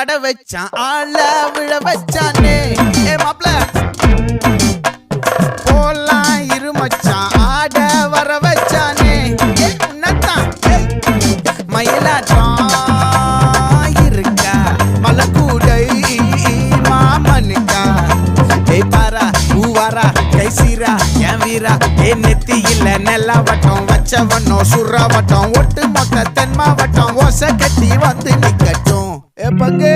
பட வச்சான் ஆள விழ வச்சானே ஏ மாப்ள போலாம் இரு மச்சான் ஆட வர வச்சானே உன்னதான் மயிலாட்டம் இருக்கா மலக்கூடை மாமனுக்கா ஏய் பாரா பூவாரா கைசீரா என் வீரா ஏ நெத்தி இல்ல நெல்லாவட்டம் வச்சவனும் சுறாவட்டம் ஒட்டு மொத்த தென் மாவட்டம் ஓசை கட்டி வந்து நிக்கட்டும் ஏ பங்கே